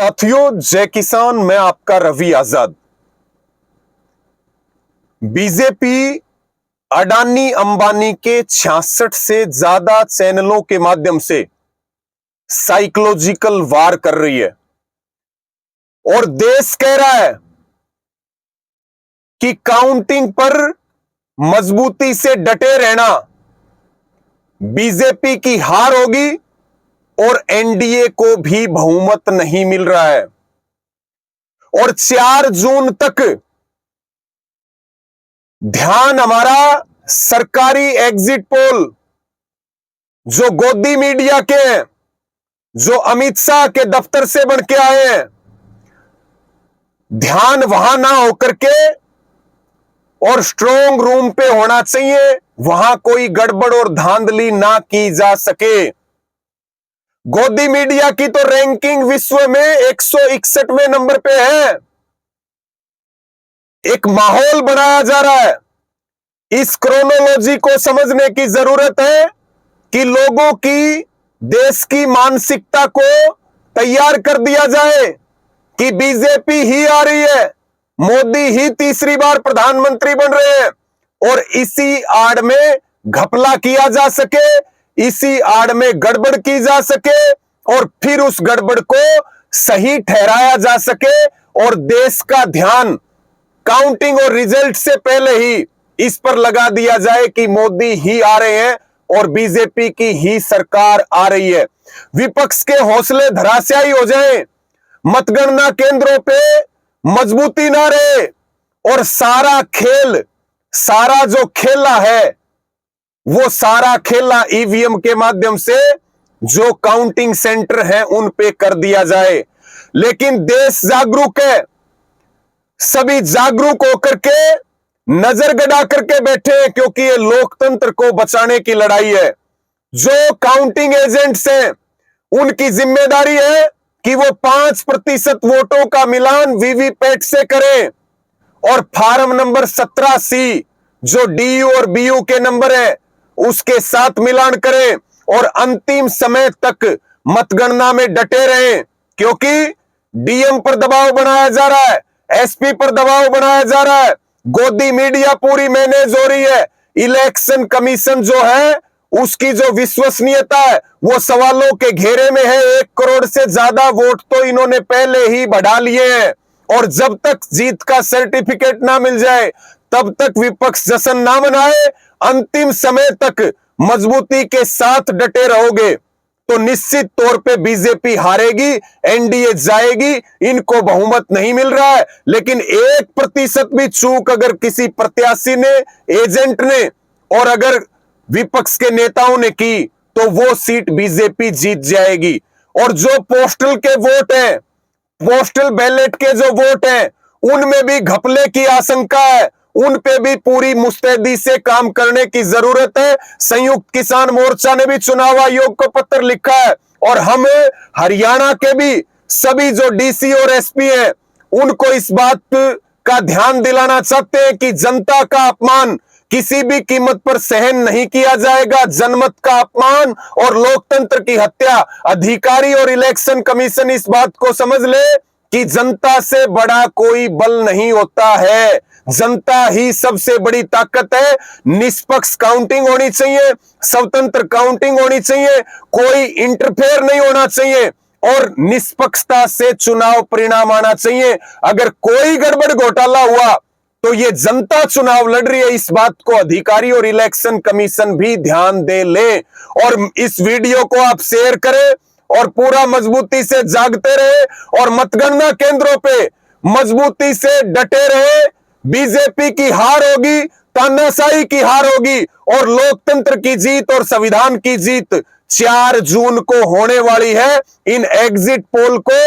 साथियों, जय किसान। मैं आपका रवि आजाद। बीजेपी अडानी अंबानी के 66 से ज्यादा चैनलों के माध्यम से साइकोलॉजिकल वार कर रही है और देश कह रहा है कि काउंटिंग पर मजबूती से डटे रहना, बीजेपी की हार होगी और एनडीए को भी बहुमत नहीं मिल रहा है। और 4 जून तक ध्यान हमारा सरकारी एग्जिट पोल जो गोदी मीडिया के हैं, जो अमित शाह के दफ्तर से बन के आए हैं, ध्यान वहां ना होकर के और स्ट्रांग रूम पे होना चाहिए, वहां कोई गड़बड़ और धांधली ना की जा सके। गोदी मीडिया की तो रैंकिंग विश्व में 161वें नंबर पे है। एक माहौल बनाया जा रहा है। इस क्रोनोलॉजी को समझने की जरूरत है कि लोगों की, देश की मानसिकता को तैयार कर दिया जाए कि बीजेपी ही आ रही है, मोदी ही तीसरी बार प्रधानमंत्री बन रहे हैं और इसी आड़ में घपला किया जा सके, इसी आड़ में गड़बड़ की जा सके और फिर उस गड़बड़ को सही ठहराया जा सके और देश का ध्यान काउंटिंग और रिजल्ट से पहले ही इस पर लगा दिया जाए कि मोदी ही आ रहे हैं और बीजेपी की ही सरकार आ रही है। विपक्ष के हौसले धराशायी हो जाएं, मतगणना केंद्रों पे मजबूती ना रहे और सारा खेल, सारा जो खेला है वो सारा खेला ईवीएम के माध्यम से जो काउंटिंग सेंटर हैं उन पे कर दिया जाए। लेकिन देश जागरूक है, सभी जागरूक होकर के नजर गड़ा करके बैठे हैं क्योंकि ये लोकतंत्र को बचाने की लड़ाई है। जो काउंटिंग एजेंट्स हैं उनकी जिम्मेदारी है कि वो 5% वोटों का मिलान वीवीपैट से करें और फार्म नंबर 17C जो डीयू और बीयू के नंबर है उसके साथ मिलान करें और अंतिम समय तक मतगणना में डटे रहें, क्योंकि डीएम पर दबाव बनाया जा रहा है, एसपी पर दबाव बनाया जा रहा है, गोदी मीडिया पूरी मैनेज हो रही है। इलेक्शन कमीशन जो है उसकी जो विश्वसनीयता है वो सवालों के घेरे में है। 1 करोड़ से ज्यादा वोट तो इन्होंने पहले ही बढ़ा लिए हैं और जब तक जीत का सर्टिफिकेट ना मिल जाए तब तक विपक्ष जश्न ना मनाए, अंतिम समय तक मजबूती के साथ डटे रहोगे तो निश्चित तौर पे बीजेपी हारेगी, एनडीए जाएगी। इनको बहुमत नहीं मिल रहा है, लेकिन 1% भी चूक अगर किसी प्रत्याशी ने, एजेंट ने और अगर विपक्ष के नेताओं ने की तो वो सीट बीजेपी जीत जाएगी। और जो पोस्टल के वोट हैं, पोस्टल बैलेट के जो वोट हैं उनमें भी घपले की आशंका है, उन पे भी पूरी मुस्तैदी से काम करने की जरूरत है। संयुक्त किसान मोर्चा ने भी चुनाव आयोग को पत्र लिखा है और हम हरियाणा के भी सभी जो डीसी और एसपी हैं उनको इस बात का ध्यान दिलाना चाहते हैं कि जनता का अपमान किसी भी कीमत पर सहन नहीं किया जाएगा। जनमत का अपमान और लोकतंत्र की हत्या, अधिकारी और इलेक्शन कमीशन इस बात को समझ ले कि जनता से बड़ा कोई बल नहीं होता है, जनता ही सबसे बड़ी ताकत है। निष्पक्ष काउंटिंग होनी चाहिए, स्वतंत्र काउंटिंग होनी चाहिए, कोई इंटरफेयर नहीं होना चाहिए और निष्पक्षता से चुनाव परिणाम आना चाहिए। अगर कोई गड़बड़ घोटाला हुआ तो ये जनता चुनाव लड़ रही है, इस बात को अधिकारी और इलेक्शन कमीशन भी ध्यान दे ले। और इस वीडियो को आप शेयर करें और पूरा मजबूती से जागते रहे और मतगणना केंद्रों पे मजबूती से डटे रहे। बीजेपी की हार होगी, तानाशाही की हार होगी और लोकतंत्र की जीत और संविधान की जीत 4 जून को होने वाली है। इन एग्जिट पोल को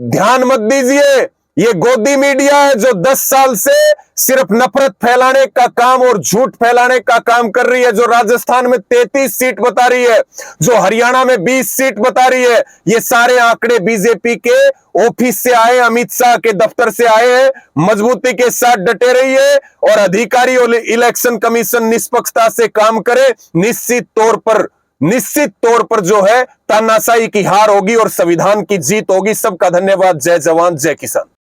ध्यान मत दीजिए। ये गोदी मीडिया है जो 10 साल से सिर्फ नफरत फैलाने का काम और झूठ फैलाने का काम कर रही है, जो राजस्थान में 33 सीट बता रही है, जो हरियाणा में 20 सीट बता रही है। ये सारे आंकड़े बीजेपी के ऑफिस से आए, अमित शाह के दफ्तर से आए हैं। मजबूती के साथ डटे रहिए और अधिकारी और इलेक्शन कमीशन निष्पक्षता से काम करे। निश्चित तौर पर निश्चित तौर पर जो है तानाशाही की हार होगी और संविधान की जीत होगी। सबका धन्यवाद। जय जवान जय किसान।